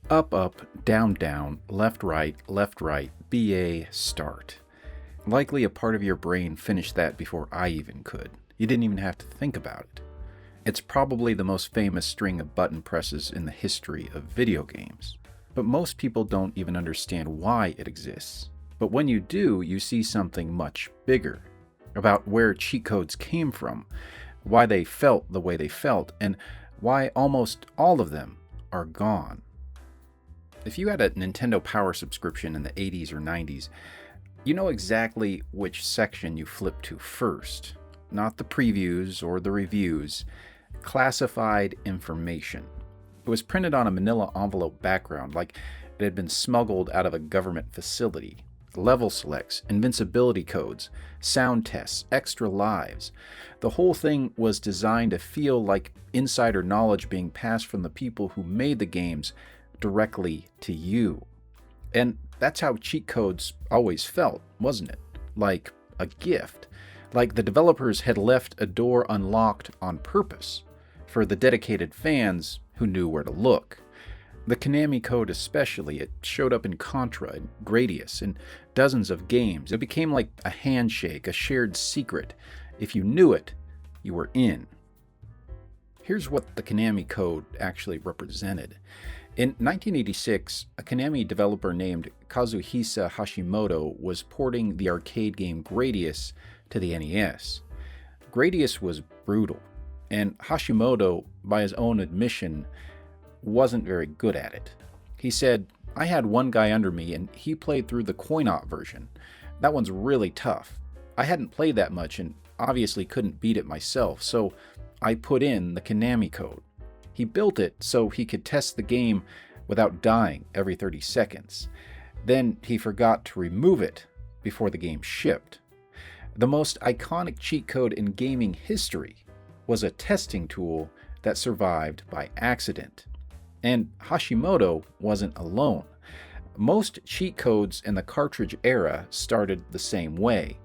Up, up, down, down, left, right, BA, start. Likely a part of your brain finished that before I even could. You didn't even have to think about it. It's probably the most famous string of button presses in the history of video games. But most people don't even understand why it exists. But when you do, you see something much bigger. About where cheat codes came from, why they felt the way they felt, and why almost all of them are gone. If you had a Nintendo Power subscription in the 80s or 90s, you know exactly which section you flip to first. Not the previews or the reviews. Classified information. It was printed on a manila envelope background like it had been smuggled out of a government facility. Level selects, invincibility codes, sound tests, extra lives. The whole thing was designed to feel like insider knowledge being passed from the people who made the games directly to you. And that's how cheat codes always felt, wasn't it? Like a gift. Like the developers had left a door unlocked on purpose for the dedicated fans who knew where to look. The Konami Code especially, it showed up in Contra and Gradius and dozens of games. It became like a handshake, a shared secret. If you knew it, you were in. Here's what the Konami Code actually represented. In 1986, a Konami developer named Kazuhisa Hashimoto was porting the arcade game Gradius to the NES. Gradius was brutal, and Hashimoto, by his own admission, wasn't very good at it. He said, "I had one guy under me and he played through the coin-op version. That one's really tough. I hadn't played that much and obviously couldn't beat it myself, so I put in the Konami Code. He built it so he could test the game without dying every 30 seconds. Then he forgot to remove it before the game shipped. The most iconic cheat code in gaming history was a testing tool that survived by accident." And Hashimoto wasn't alone. Most cheat codes in the cartridge era started the same way.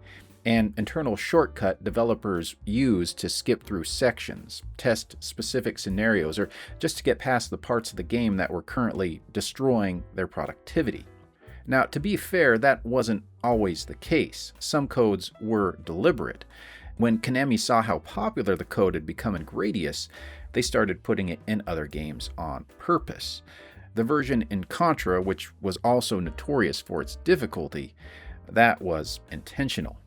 An internal shortcut developers used to skip through sections, test specific scenarios, or just to get past the parts of the game that were currently destroying their productivity. Now, to be fair, that wasn't always the case. Some codes were deliberate. When Konami saw how popular the code had become in Gradius, they started putting it in other games on purpose. The version in Contra, which was also notorious for its difficulty, that was intentional.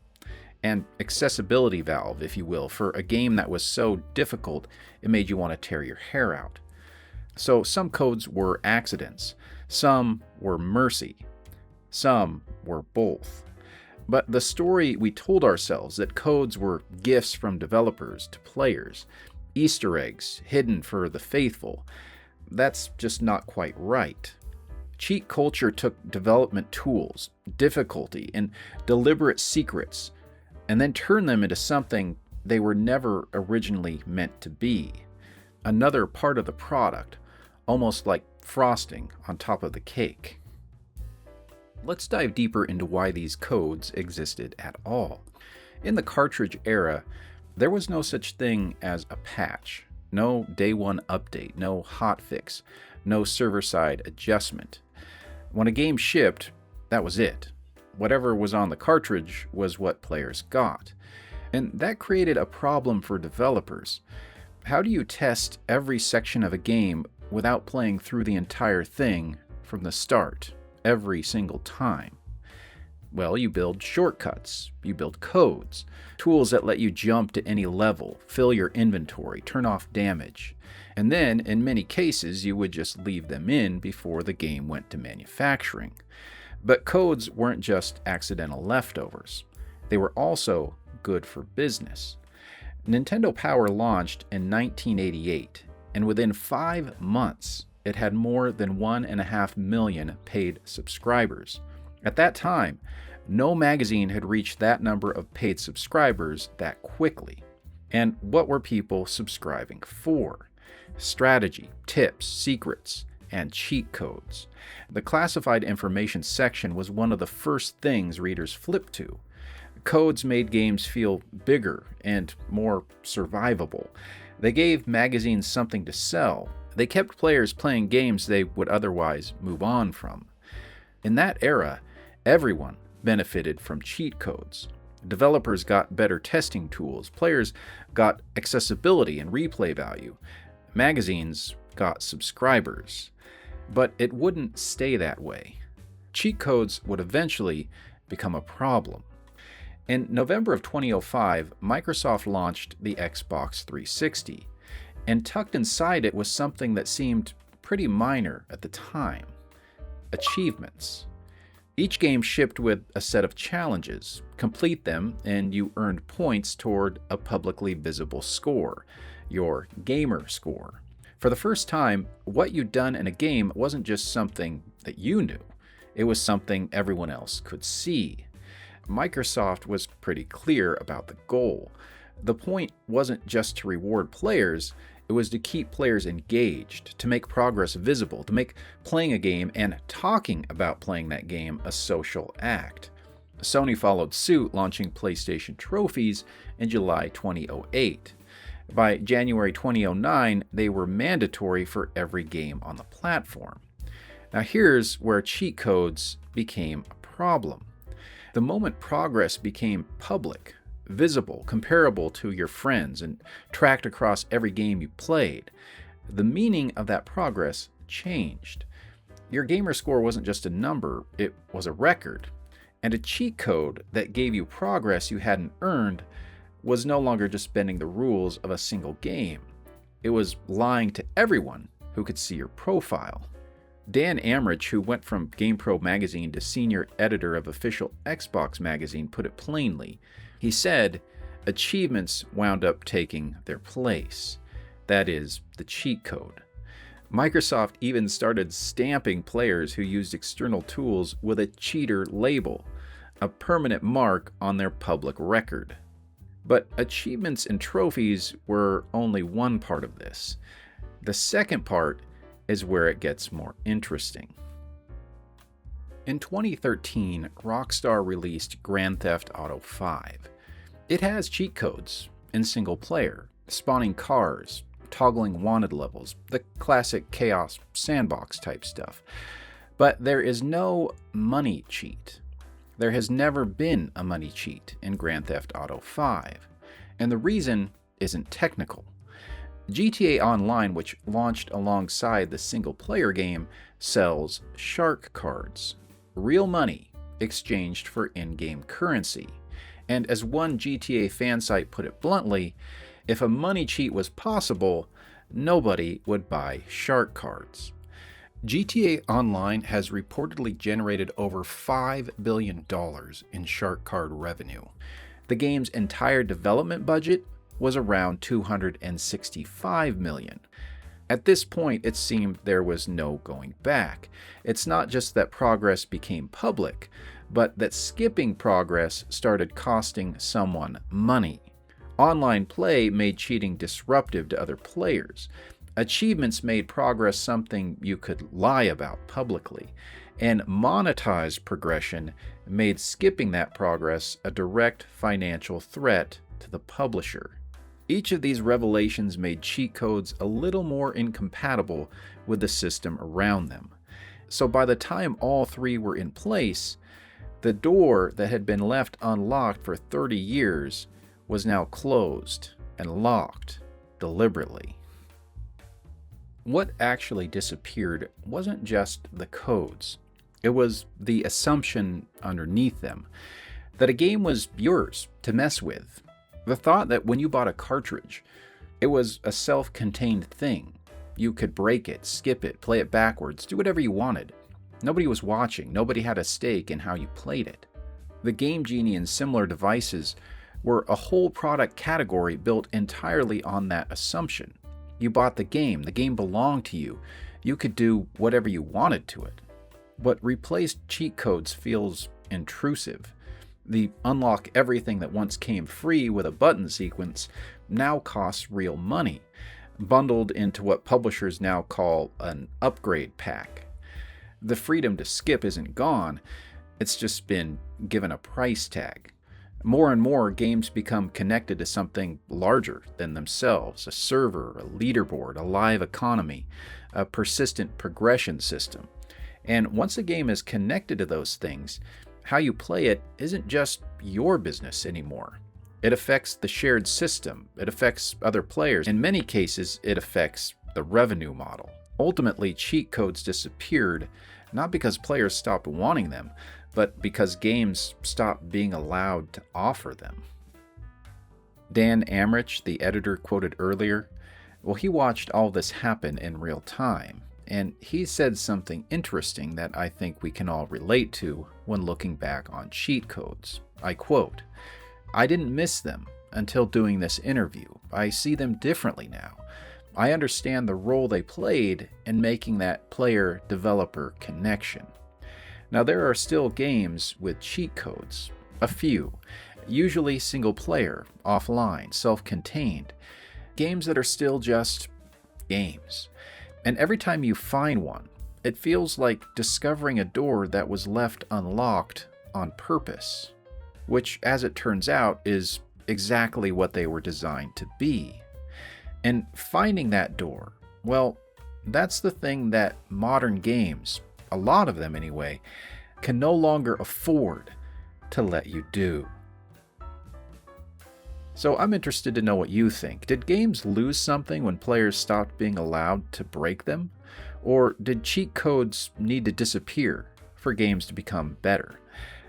An accessibility valve, if you will, for a game that was so difficult it made you want to tear your hair out. So some codes were accidents, some were mercy, some were both. But the story we told ourselves that codes were gifts from developers to players, Easter eggs hidden for the faithful, that's just not quite right. Cheat culture took development tools, difficulty, and deliberate secrets, and then turned them into something they were never originally meant to be. Another part of the product, almost like frosting on top of the cake. Let's dive deeper into why these codes existed at all. In the cartridge era, there was no such thing as a patch, no day one update, no hotfix, no server-side adjustment. When a game shipped, that was it. Whatever was on the cartridge was what players got. And that created a problem for developers. How do you test every section of a game without playing through the entire thing from the start, every single time? Well, you build shortcuts, you build codes, tools that let you jump to any level, fill your inventory, turn off damage. And then, in many cases, you would just leave them in before the game went to manufacturing. But codes weren't just accidental leftovers. They were also good for business. Nintendo Power launched in 1988, and within 5 months, it had more than 1.5 million paid subscribers. At that time, no magazine had reached that number of paid subscribers that quickly. And what were people subscribing for? Strategy, tips, secrets, and cheat codes. The classified information section was one of the first things readers flipped to. Codes made games feel bigger and more survivable. They gave magazines something to sell. They kept players playing games they would otherwise move on from. In that era, everyone benefited from cheat codes. Developers got better testing tools, players got accessibility and replay value, magazines got subscribers. But it wouldn't stay that way. Cheat codes would eventually become a problem. In November of 2005, Microsoft launched the Xbox 360, and tucked inside it was something that seemed pretty minor at the time: achievements. Each game shipped with a set of challenges. Complete them, and you earned points toward a publicly visible score, your gamer score. For the first time, what you'd done in a game wasn't just something that you knew, it was something everyone else could see. Microsoft was pretty clear about the goal. The point wasn't just to reward players, it was to keep players engaged, to make progress visible, to make playing a game and talking about playing that game a social act. Sony followed suit, launching PlayStation trophies in July 2008. By January 2009, they were mandatory for every game on the platform. Now here's where cheat codes became a problem. The moment progress became public, visible, comparable to your friends, and tracked across every game you played, the meaning of that progress changed. Your gamer score wasn't just a number, it was a record. And a cheat code that gave you progress you hadn't earned was no longer just bending the rules of a single game. It was lying to everyone who could see your profile. Dan Amrich, who went from GamePro magazine to senior editor of official Xbox magazine, put it plainly. He said, achievements wound up taking their place. That is, the cheat code. Microsoft even started stamping players who used external tools with a cheater label, a permanent mark on their public record. But achievements and trophies were only one part of this. The second part is where it gets more interesting. In 2013, Rockstar released Grand Theft Auto V. It has cheat codes in single player, spawning cars, toggling wanted levels, the classic chaos sandbox type stuff. But there is no money cheat. There has never been a money cheat in Grand Theft Auto V. And the reason isn't technical. GTA Online, which launched alongside the single-player game, sells shark cards, real money exchanged for in-game currency. And as one GTA fan site put it bluntly, if a money cheat was possible, nobody would buy shark cards. GTA Online has reportedly generated over $5 billion in shark card revenue. The game's entire development budget was around $265 million. At this point, it seemed there was no going back. It's not just that progress became public, but that skipping progress started costing someone money. Online play made cheating disruptive to other players. Achievements made progress something you could lie about publicly. And monetized progression made skipping that progress a direct financial threat to the publisher. Each of these revelations made cheat codes a little more incompatible with the system around them. So by the time all three were in place, the door that had been left unlocked for 30 years was now closed and locked deliberately. What actually disappeared wasn't just the codes. It was the assumption underneath them that a game was yours to mess with. The thought that when you bought a cartridge, it was a self-contained thing. You could break it, skip it, play it backwards, do whatever you wanted. Nobody was watching, nobody had a stake in how you played it. The Game Genie and similar devices were a whole product category built entirely on that assumption. You bought the game belonged to you, you could do whatever you wanted to it. What replaced cheat codes feels intrusive. The unlock everything that once came free with a button sequence now costs real money, bundled into what publishers now call an upgrade pack. The freedom to skip isn't gone, it's just been given a price tag. More and more, games become connected to something larger than themselves: a server, a leaderboard, a live economy, a persistent progression system. And once a game is connected to those things, how you play it isn't just your business anymore. It affects the shared system, it affects other players. In many cases, it affects the revenue model. Ultimately, cheat codes disappeared, not because players stopped wanting them, but because games stopped being allowed to offer them. Dan Amrich, the editor quoted earlier, well, he watched all this happen in real time, and he said something interesting that I think we can all relate to when looking back on cheat codes. I quote, "I didn't miss them until doing this interview. I see them differently now. I understand the role they played in making that player-developer connection." Now, there are still games with cheat codes, a few, usually single-player, offline, self-contained, games that are still just games. And every time you find one, it feels like discovering a door that was left unlocked on purpose, which, as it turns out, is exactly what they were designed to be. And finding that door, well, that's the thing that modern games, a lot of them anyway, can no longer afford to let you do. So I'm interested to know what you think. Did games lose something when players stopped being allowed to break them? Or did cheat codes need to disappear for games to become better?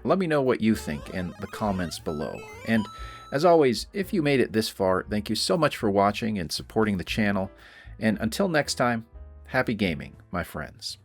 Let me know what you think in the comments below. And as always, if you made it this far, thank you so much for watching and supporting the channel. And until next time, happy gaming, my friends.